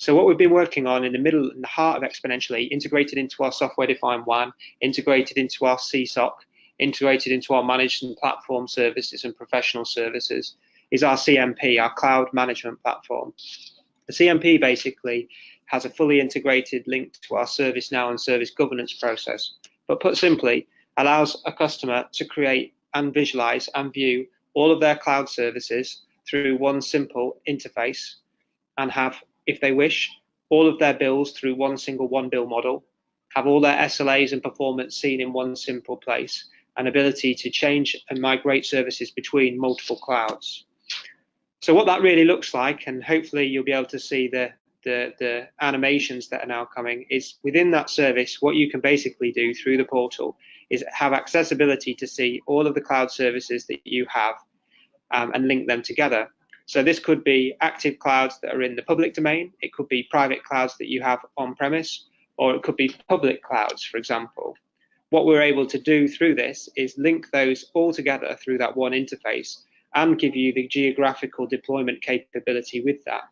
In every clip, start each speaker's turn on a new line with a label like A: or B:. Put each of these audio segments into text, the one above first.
A: So what we've been working on in the heart of Exponential-e, integrated into our software-defined WAN, integrated into our CSOC, integrated into our managed and platform services and professional services, is our CMP, our cloud management platform. The CMP basically has a fully integrated link to our ServiceNow and service governance process, but put simply, allows a customer to create and visualize and view all of their cloud services through one simple interface, and have, if they wish, all of their bills through one single one bill model, have all their SLAs and performance seen in one simple place, and ability to change and migrate services between multiple clouds. So what that really looks like, and hopefully you'll be able to see the animations that are now coming, is within that service, what you can basically do through the portal is have accessibility to see all of the cloud services that you have and link them together. So this could be active clouds that are in the public domain, it could be private clouds that you have on premise, or it could be public clouds, for example. What we're able to do through this is link those all together through that one interface and give you the geographical deployment capability with that.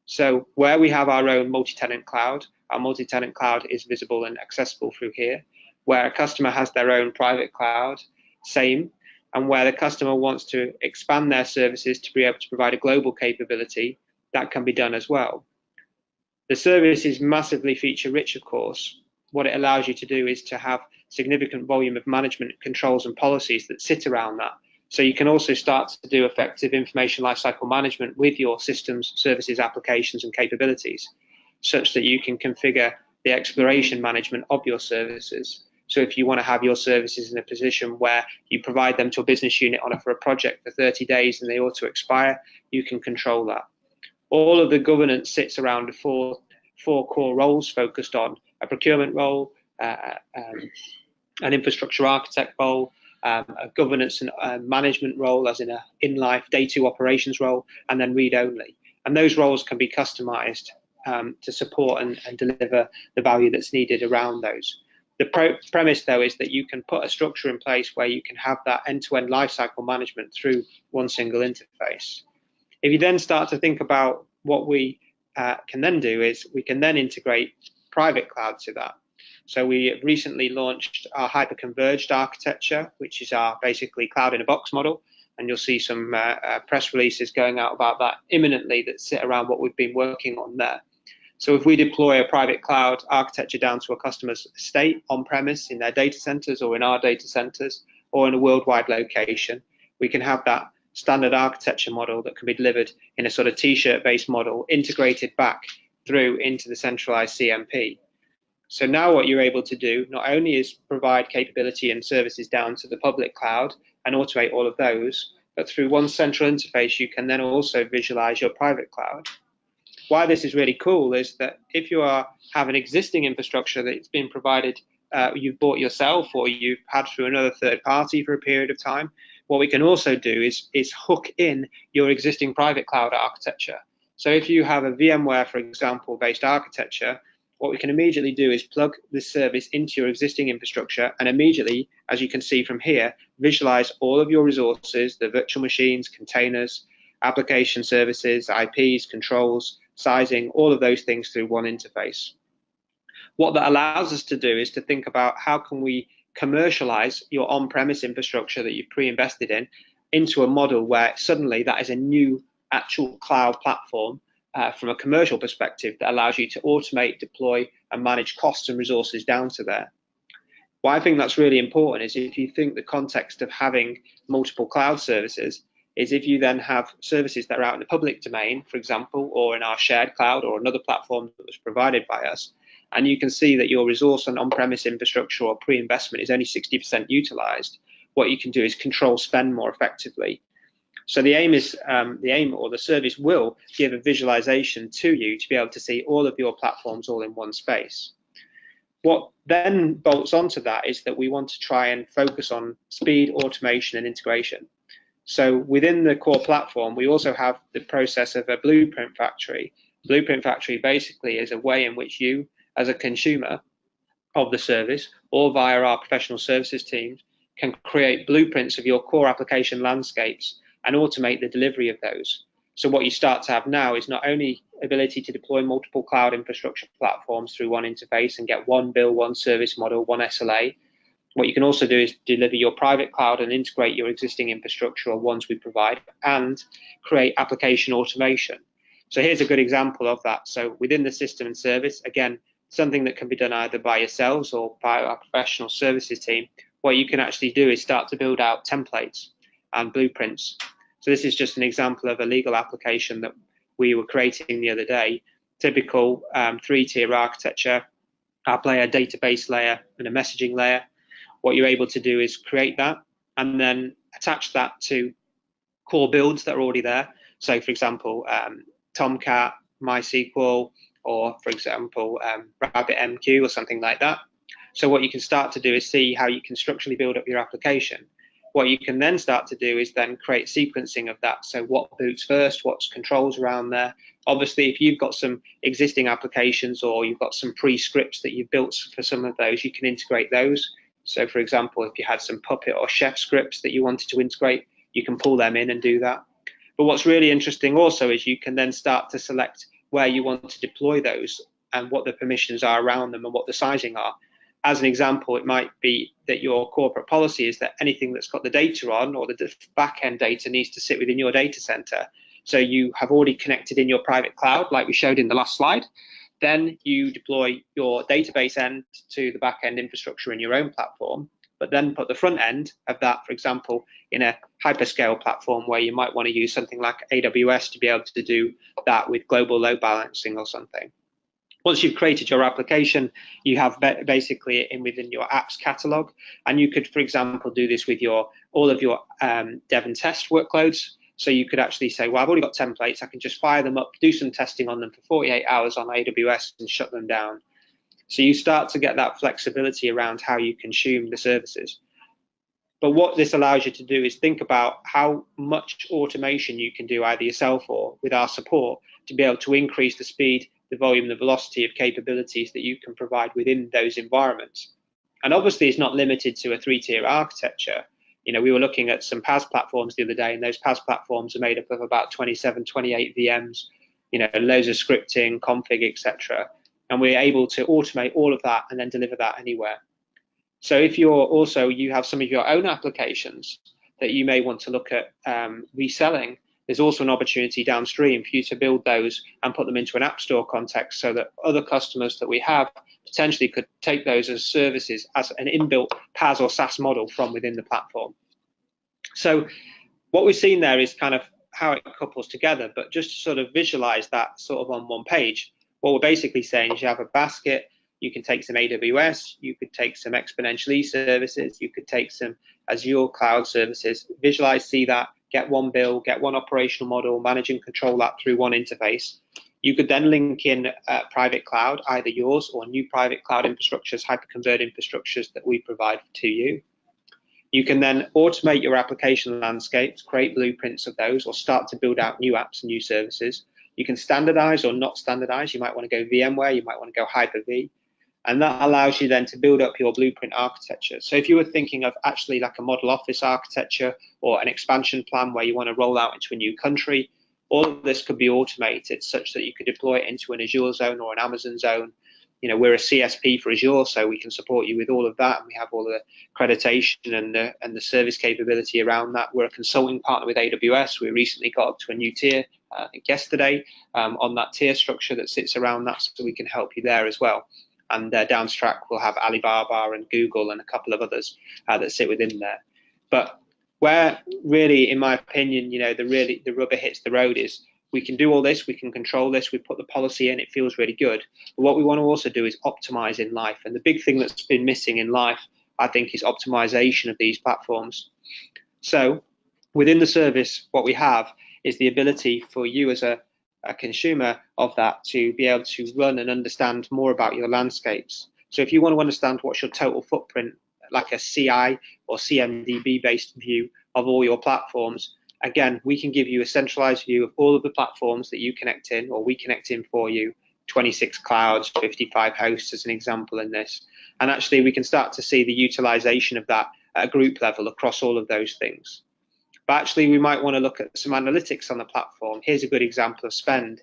A: So where we have our own multi-tenant cloud, our multi-tenant cloud is visible and accessible through here. Where a customer has their own private cloud, same. And where the customer wants to expand their services to be able to provide a global capability, that can be done as well. The service is massively feature rich, of course. What it allows you to do is to have significant volume of management controls and policies that sit around that. So you can also start to do effective information lifecycle management with your systems, services, applications, and capabilities, such that you can configure the exploration management of your services. So if you want to have your services in a position where you provide them to a business unit for a project for 30 days and they ought to expire, you can control that. All of the governance sits around four core roles focused on a procurement role, an infrastructure architect role, a governance and management role, as in a in-life day 2 operations role, and then read-only. And those roles can be customized to support and deliver the value that's needed around those. The premise, though, is that you can put a structure in place where you can have that end-to-end lifecycle management through one single interface. If you then start to think about what we can then do, is we can then integrate private cloud to that. So we recently launched our hyper-converged architecture, which is our basically cloud in a box model, and you'll see some press releases going out about that imminently that sit around what we've been working on there. So if we deploy a private cloud architecture down to a customer's estate on-premise in their data centers or in our data centers or in a worldwide location, we can have that standard architecture model that can be delivered in a sort of t-shirt based model integrated back through into the centralized CMP. So now what you're able to do not only is provide capability and services down to the public cloud and automate all of those, but through one central interface, you can then also visualize your private cloud. Why this is really cool is that if you have an existing infrastructure that's been provided, you've bought yourself or you've had through another third party for a period of time, what we can also do is hook in your existing private cloud architecture. So if you have a VMware, for example, based architecture, what we can immediately do is plug this service into your existing infrastructure and immediately, as you can see from here, visualize all of your resources, the virtual machines, containers, application services, IPs, controls, sizing, all of those things through one interface. What that allows us to do is to think about how can we commercialize your on-premise infrastructure that you've pre-invested in into a model where suddenly that is a new actual cloud platform from a commercial perspective that allows you to automate, deploy, and manage costs and resources down to there. Why I think that's really important is if you think the context of having multiple cloud services is if you then have services that are out in the public domain, for example, or in our shared cloud or another platform that was provided by us, and you can see that your resource and on-premise infrastructure or pre-investment is only 60% utilized, what you can do is control spend more effectively. So the aim is, the service will give a visualization to you to be able to see all of your platforms all in one space. What then bolts onto that is that we want to try and focus on speed, automation, and integration. So within the core platform, we also have the process of a blueprint factory. Blueprint factory basically is a way in which you, as a consumer of the service, or via our professional services teams, can create blueprints of your core application landscapes and automate the delivery of those. So what you start to have now is not only ability to deploy multiple cloud infrastructure platforms through one interface and get one bill, one service model, one SLA. What you can also do is deliver your private cloud and integrate your existing infrastructure or ones we provide and create application automation. So here's a good example of that. So within the system and service, again, something that can be done either by yourselves or by our professional services team, what you can actually do is start to build out templates and blueprints. So this is just an example of a legal application that we were creating the other day. Typical 3-tier architecture, app layer, database layer, and a messaging layer. What you're able to do is create that and then attach that to core builds that are already there. So for example, Tomcat, MySQL, or for example, RabbitMQ or something like that. So what you can start to do is see how you can structurally build up your application. What you can then start to do is then create sequencing of that. So what boots first, what's controls around there. Obviously, if you've got some existing applications or you've got some pre-scripts that you've built for some of those, you can integrate those. So for example, if you had some Puppet or Chef scripts that you wanted to integrate, you can pull them in and do that. But what's really interesting also is you can then start to select where you want to deploy those and what the permissions are around them and what the sizing are. As an example, it might be that your corporate policy is that anything that's got the data on or the back-end data needs to sit within your data center. So you have already connected in your private cloud, like we showed in the last slide. Then you deploy your database end to the back-end infrastructure in your own platform, but then put the front end of that, for example, in a hyperscale platform where you might want to use something like AWS to be able to do that with global load balancing or something. Once you've created your application, you have basically within your apps catalog, and you could, for example, do this with all of your dev and test workloads. So you could actually say, well, I've already got templates. I can just fire them up, do some testing on them for 48 hours on AWS and shut them down. So you start to get that flexibility around how you consume the services. But what this allows you to do is think about how much automation you can do either yourself or with our support to be able to increase the speed, the volume, the velocity of capabilities that you can provide within those environments. And obviously it's not limited to a 3-tier architecture. You know, we were looking at some PaaS platforms the other day, and those PaaS platforms are made up of about 27, 28 VMs, you know, loads of scripting, config, etc. And we're able to automate all of that and then deliver that anywhere. So if you have some of your own applications that you may want to look at reselling, there's also an opportunity downstream for you to build those and put them into an app store context so that other customers that we have potentially could take those as services as an inbuilt PaaS or SaaS model from within the platform. So what we've seen there is kind of how it couples together, but just to sort of visualize that sort of on one page, what we're basically saying is you have a basket. You can take some AWS, you could take some Exponential-e services, you could take some Azure cloud services, visualize, see that, get one bill, get one operational model, manage and control that through one interface. You could then link in private cloud, either yours or new private cloud infrastructures, hyperconverged infrastructures that we provide to you. You can then automate your application landscapes, create blueprints of those, or start to build out new apps and new services. You can standardize or not standardize. You might want to go VMware, you might want to go Hyper-V. And that allows you then to build up your blueprint architecture. So if you were thinking of actually like a model office architecture or an expansion plan where you want to roll out into a new country, all of this could be automated such that you could deploy it into an Azure zone or an Amazon zone. You know, we're a CSP for Azure, so we can support you with all of that. And we have all the accreditation and the service capability around that. We're a consulting partner with AWS. We recently got up to a new tier, I think yesterday, on that tier structure that sits around that, so we can help you there as well. And downtrack we'll have Alibaba and Google and a couple of others that sit within there. But where really, in my opinion, you know, the rubber hits the road is we can do all this, we can control this, we put the policy in, it feels really good. But what we want to also do is optimize in life. And the big thing that's been missing in life, I think, is optimization of these platforms. So within the service, what we have is the ability for you as a consumer of that to be able to run and understand more about your landscapes. So if you want to understand what's your total footprint, like a CI or CMDB based view of all your platforms, again, we can give you a centralized view of all of the platforms that you connect in or we connect in for you, 26 clouds, 55 hosts as an example in this. And actually we can start to see the utilization of that at a group level across all of those things. But actually, we might want to look at some analytics on the platform. Here's a good example of spend.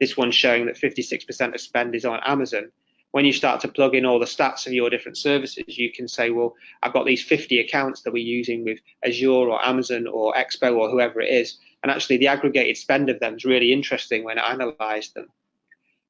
A: this one's showing that 56% of spend is on Amazon. When you start to plug in all the stats of your different services, you can say, well, I've got these 50 accounts that we're using with Azure or Amazon or Expo or whoever it is, and actually the aggregated spend of them is really interesting when I analyze them.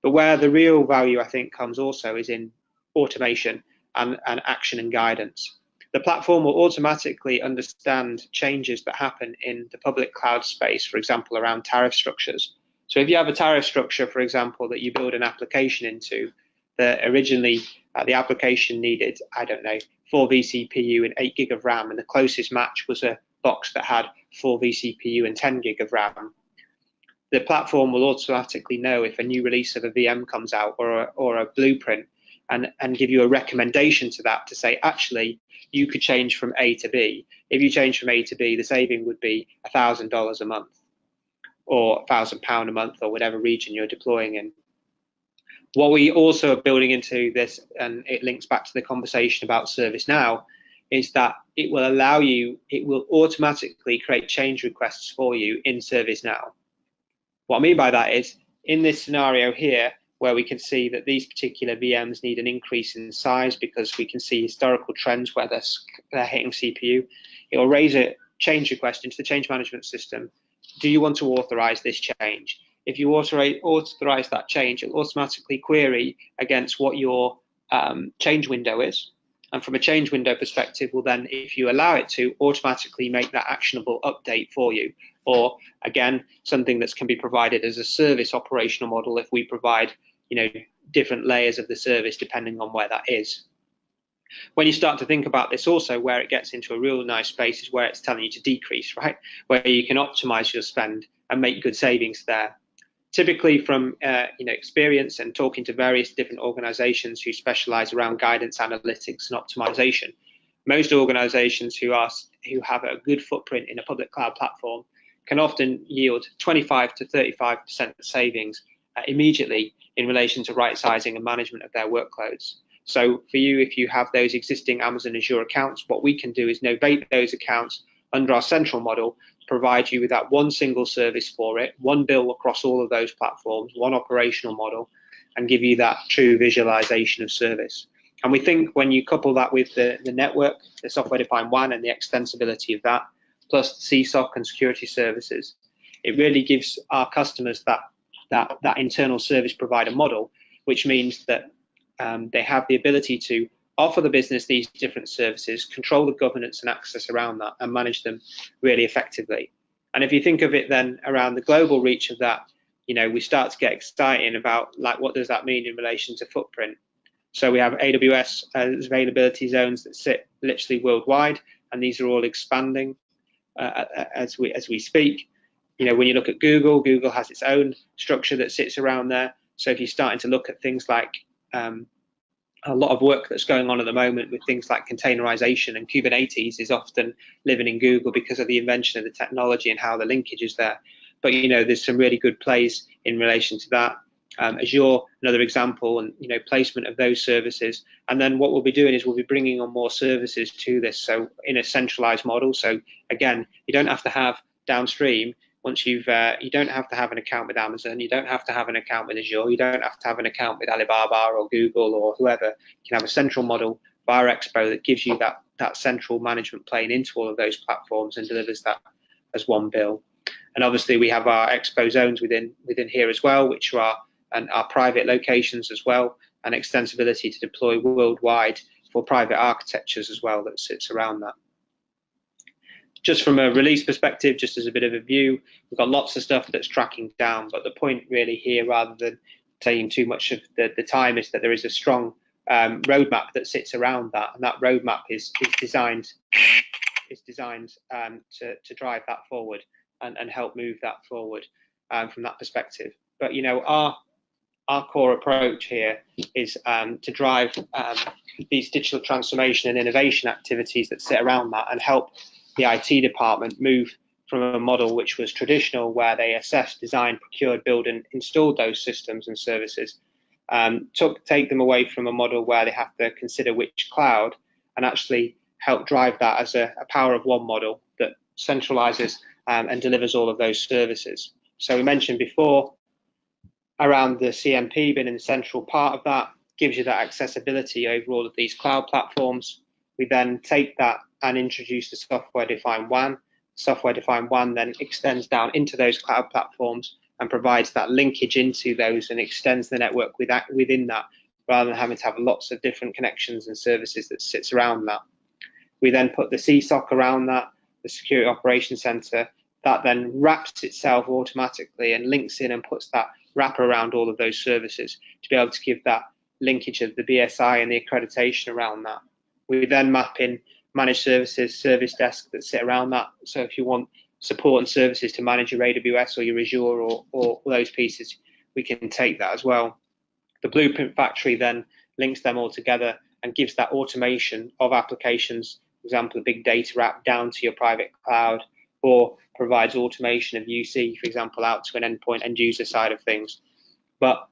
A: But where the real value, I think, comes also is in automation and action and guidance. The platform will automatically understand changes that happen in the public cloud space, for example, around tariff structures. So if you have a tariff structure, for example, that you build an application into, that originally the application needed, I don't know, 4 vCPU and 8 gig of RAM, and the closest match was a box that had 4 vCPU and 10 gig of RAM. The platform will automatically know if a new release of a VM comes out or a blueprint, and give you a recommendation to that to say, actually, you could change from A to B. If you change from A to B, the saving would be $1,000 a month or £1,000 a month or whatever region you're deploying in. What we also are building into this, and it links back to the conversation about ServiceNow, is that it will allow you, it will automatically create change requests for you in ServiceNow. What I mean by that is, in this scenario here, where we can see that these particular VMs need an increase in size because we can see historical trends where they're hitting CPU, it will raise a change request into the change management system. Do you want to authorize this change? If you authorize that change, it'll automatically query against what your change window is. And from a change window perspective, will then, if you allow it to, automatically make that actionable update for you. Or again, something that can be provided as a service operational model if we provide, different layers of the service depending on where that is. When you start to think about this also, where it gets into a real nice space is where it's telling you to decrease, right? Where you can optimize your spend and make good savings there. Typically from experience and talking to various different organizations who specialize around guidance, analytics, and optimization, most organizations who have a good footprint in a public cloud platform can often yield 25 to 35% savings immediately in relation to right sizing and management of their workloads. So for you, if you have those existing Amazon Azure accounts, what we can do is novate those accounts under our central model, provide you with that one single service for it, one bill across all of those platforms, one operational model, and give you that true visualization of service. And we think when you couple that with the network, the software-defined WAN and the extensibility of that, plus the CSOC and security services, it really gives our customers that internal service provider model, which means that they have the ability to offer the business these different services, control the governance and access around that, and manage them really effectively. And if you think of it then around the global reach of that, we start to get exciting about what does that mean in relation to footprint. So we have AWS availability zones that sit literally worldwide, and these are all expanding as we speak. When you look at Google has its own structure that sits around there. So if you're starting to look at things like a lot of work that's going on at the moment with things like containerization, and Kubernetes is often living in Google because of the invention of the technology and how the linkage is there. But there's some really good plays in relation to that. Azure, another example, and placement of those services. And then what we'll be doing is we'll be bringing on more services to this, so in a centralized model. So again, you don't have to have downstream. Once you don't have to have an account with Amazon, you don't have to have an account with Azure, you don't have to have an account with Alibaba or Google or whoever. You can have a central model via Expo that gives you that central management plane into all of those platforms and delivers that as one bill. And obviously we have our Expo zones within here as well, which are our private locations as well, and extensibility to deploy worldwide for private architectures as well that sits around that. Just from a release perspective, just as a bit of a view, we've got lots of stuff that's tracking down, but the point really here, rather than taking too much of the time, is that there is a strong roadmap that sits around that, and that roadmap is designed to drive that forward and help move that forward from that perspective. But our core approach here is to drive these digital transformation and innovation activities that sit around that and help the IT department move from a model which was traditional, where they assessed, designed, procured, built, and installed those systems and services, take them away from a model where they have to consider which cloud, and actually help drive that as a power of one model that centralizes and delivers all of those services. So we mentioned before, around the CMP being an essential part of that, gives you that accessibility over all of these cloud platforms. We then take that and introduce the software-defined WAN. Software-defined WAN then extends down into those cloud platforms and provides that linkage into those and extends the network within that, rather than having to have lots of different connections and services that sits around that. We then put the CSOC around that, the Security Operations Center, that then wraps itself automatically and links in and puts that wrapper around all of those services to be able to give that linkage of the BSI and the accreditation around that. We then map in managed services, service desk that sit around that. So if you want support and services to manage your AWS or your Azure or those pieces, we can take that as well. The Blueprint Factory then links them all together and gives that automation of applications, for example, a big data app down to your private cloud, or provides automation of UC, for example, out to an endpoint end user side of things. But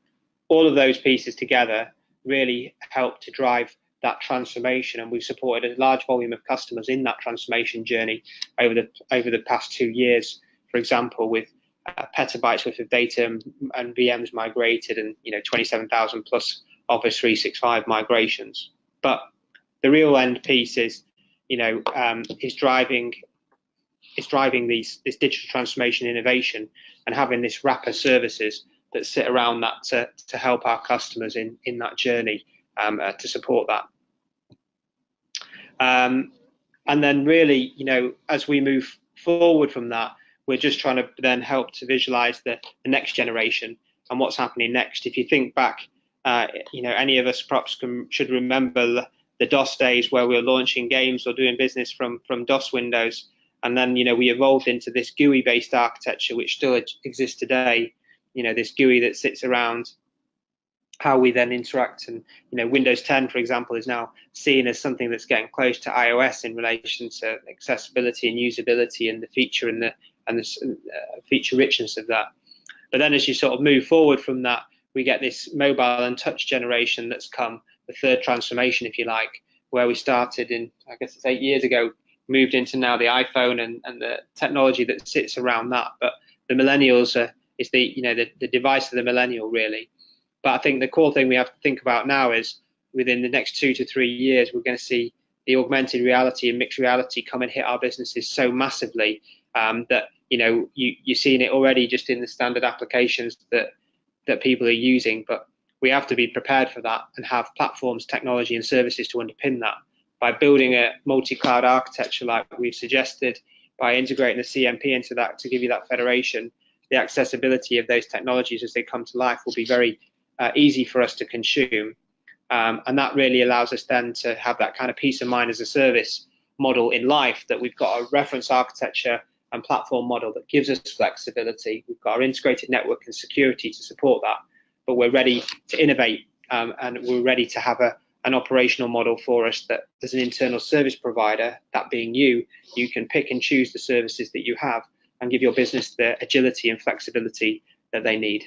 A: all of those pieces together really help to drive that transformation, and we've supported a large volume of customers in that transformation journey over the past 2 years, for example, with petabytes worth of data and VMs migrated, and 27,000 plus Office 365 migrations. But the real end piece is is driving this digital transformation innovation and having this wrapper services that sit around that to help our customers in that journey, to support that. And then really, as we move forward from that, we're just trying to then help to visualize the next generation and what's happening next. If you think back, any of us perhaps should remember the DOS days where we were launching games or doing business from DOS Windows. And then, we evolved into this GUI-based architecture, which still exists today. This GUI that sits around how we then interact. And, Windows 10, for example, is now seen as something that's getting close to iOS in relation to accessibility and usability and the feature and the feature richness of that. But then as you sort of move forward from that, we get this mobile and touch generation that's come, the third transformation, if you like, where we started in, I guess it's 8 years ago, moved into now the iPhone and the technology that sits around that. But the millennials is the device of the millennial, really. But I think the core thing we have to think about now is within the next 2 to 3 years, we're going to see the augmented reality and mixed reality come and hit our businesses so massively that you're seeing it already just in the standard applications that people are using. But we have to be prepared for that and have platforms, technology, and services to underpin that by building a multi-cloud architecture like we've suggested, by integrating the CMP into that to give you that federation. The accessibility of those technologies as they come to life will be very easy for us to consume, and that really allows us then to have that kind of peace of mind as a service model in life, that we've got a reference architecture and platform model that gives us flexibility. We've got our integrated network and security to support that, but we're ready to innovate, and we're ready to have an operational model for us that as an internal service provider, that being you can pick and choose the services that you have and give your business the agility and flexibility that they need.